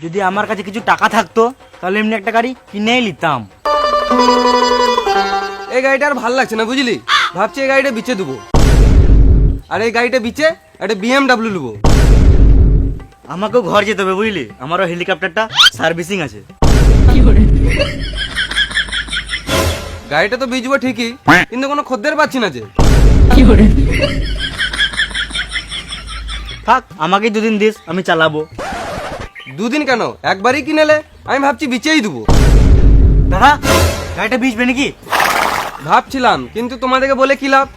যদি আমার কাছে কিছু টাকা থাকতো তাহলে এমনি একটা গাড়ি কিনেই নিতাম। এই গাড়িটা আর ভালো লাগছে না বুঝলি, ভাবছি এই গাড়িটা বিচে দেবো, আর এই গাড়িটা বিচে একটা BMW নেবো। আমাকেও ঘর যেতে হবে বুঝলি, আমারও হেলিকপ্টারটা সার্ভিসিং আছে। গাড়িটা তো বিচবো ঠিকই, কিন্তু কোনো খদ্দের পাচ্ছি না যে। থাক, আমাকেই দুদিন দিস, আমি চালাবো। দুদিন কেন, একবারই কিনেলে। আমি ভাবছি বিচেই দেবো। দাদা, গাড়িটা বিচবে নাকি? ভাবছিলাম, কিন্তু তোমাদেরকে বলে কি লাভ,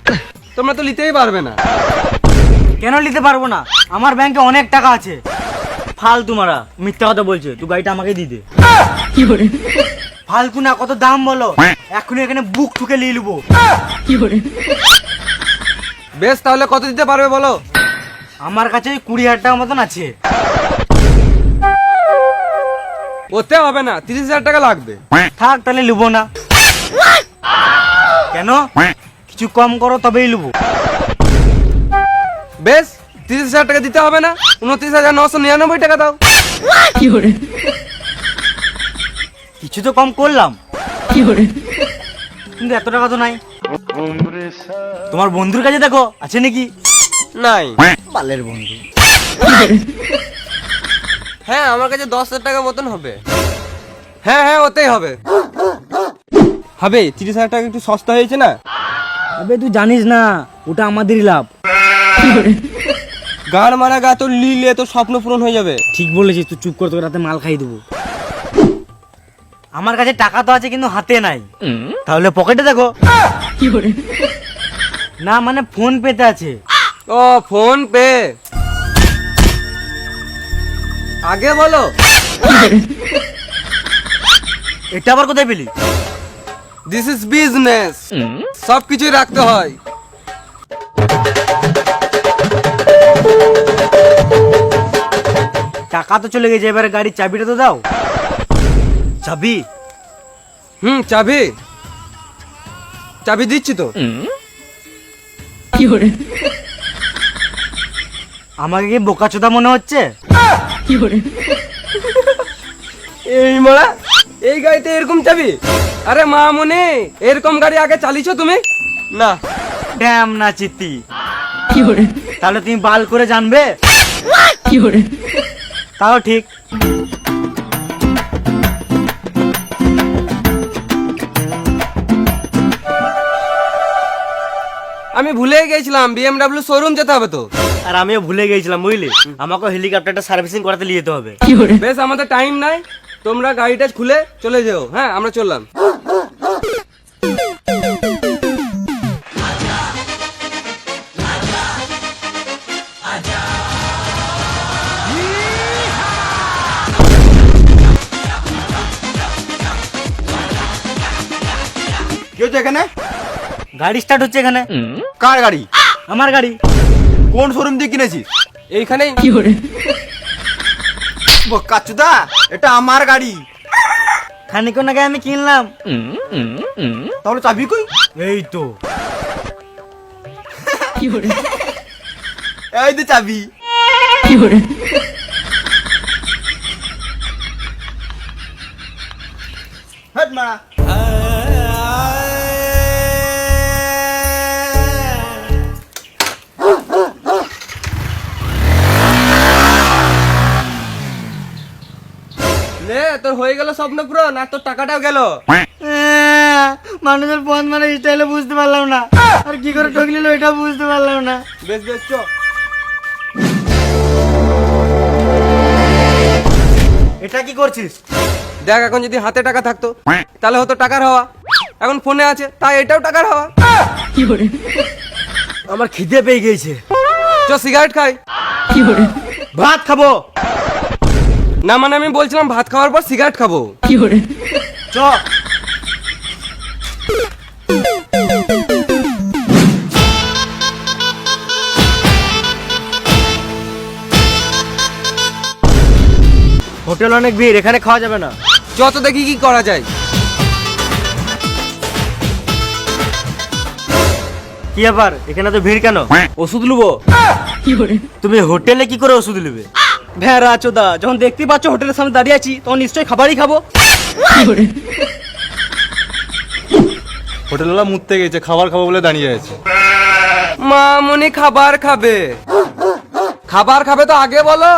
তোমরা তো নিতেই পারবে না। কেন নিতে পারবো না? আমার ব্যাংকে অনেক টাকা আছে। ফালতু মারা মিথ্যা কথা বলছে, তুই গাড়িটা আমাকে দিয়ে দে। ফালতু না, কত দাম বলো? এখনই এখানে বুক ঠুকে নিয়ে নেবো। বেশ, তাহলে কত দিতে পারবে বলো? আমার কাছে 20,000 টাকা মতন আছে। ওতে হবে না, 30,000 টাকা লাগবে। থাক, তাহলে নেবো না। কেন? কিছু কম করো তবেই নেবো। বেশ, 30,000 টাকা দিতে হবে না, 29,999 টাকা দাও। কিছু তো কম করলাম, কিন্তু এত টাকা তো নাই। তোমার বন্ধুর কাছে দেখো, আছে নাকি? নাই। বালের বন্ধু। হ্যাঁ, আমার কাছে 10,000 টাকা মতন হবে। হ্যাঁ হ্যাঁ, ওতেই হবে। হবে, 30,000 টাকা একটু সস্তা হয়েছে না। আবে তুই জানিস না, ওটা আমাদেরই লাভ। গাড় মারা গা, তোর লিলে তোর স্বপ্ন পূরণ হয়ে যাবে। ঠিক বলেছিস, তুই চুপ করে, তোকে রাতে মাল খাই দেবো। আমার কাছে টাকা তো আছে, কিন্তু হাতে নাই। তাহলে পকেটে দেখো। না মানে ফোন পেতে আছে। ও, ফোন পে। আগে বলো। এটা আবার কোথায় পেলি? দিস ইজ বিজনেস, সব কিছুই রাখতে হয়। টাকা তো চলে গেছে, এবারে গাড়ির চাবিটা তো দাও। চাবি? চাবি চাবি দিচ্ছি তো। আমাকে কি বোকাচোদা মনে হচ্ছে? এই মারা, এই গাড়িতে এরকম চাবি? আরে মা মনে, এরকম গাড়ি আগে চালিয়েছো তুমি? না। ড্যাম না চিত্তি। তাহলে তুমি বাল করে জানবে? তাও ঠিক। আমি ভুলে গেছিলাম, BMW শোরুম যেতে হবে তো। আর আমিও ভুলে গেছিলাম বুঝলি, আমাকে হেলিকপ্টারটা সার্ভিসিং করাতে নিয়ে যেতে হবে। বেশ, আমাদের টাইম নাই, তোমরা গাড়িটা খুলে চলে যেও। হ্যাঁ, আমরা চললাম। কি হচ্ছে এখানে? গাড়ি স্টার্ট হচ্ছে এখানে। কার গাড়ি? আমার গাড়ি। কোন শোরুম দিয়ে কিনেছিস? এইখানেই। কাচুদা, এটা আমার গাড়ি। খানিকক্ষণ আগে আমি কিনলাম। তাহলে চাবি কই? এই তো। এই যে চাবি। হাট মারা। নে, তোর হয়ে গেল স্বপ্ন পূরণ, আর তোর টাকাটাও গেল। মানুষের ফোন মানে স্টাইলে বুঝতে পারলাম না, আর কি করে ঠকলিল এটা বুঝতে পারলাম না। বেশ বেশ, চ। এটা কি করছিস? দেখ, এখন যদি হাতে টাকা থাকতো তাহলে হতো টাকার হওয়া, এখন ফোনে আছে তাই এটাও টাকার হওয়া। আমার খিদে পেয়ে গিয়েছে। চ, সিগারেট খাই। ভাত খাবো। না মানে আমি বলছিলাম ভাত খাওয়ার পর সিগারেট খাবো। চ। হোটেল অনেক ভিড়, এখানে খাওয়া যাবে না। যত দেখি কি করা যায়। কি ব্যাপার, এখানে তো ভিড় কেন? ওষুধ নেবো। তুমি হোটেলে কি করে ওষুধ নেবে? ভেড়া চোদা, যখন দেখতে পাচ্ছ হোটেলের সামনে দাঁড়িয়ে আছি তখন নিশ্চয়ই খাবারই খাবো। হোটেলওয়ালা মুততে গেছে, খাবার খাবো বলে দাঁড়িয়ে আছে। মামুনি খাবার খাবে, খাবার খাবে তো আগে বলো।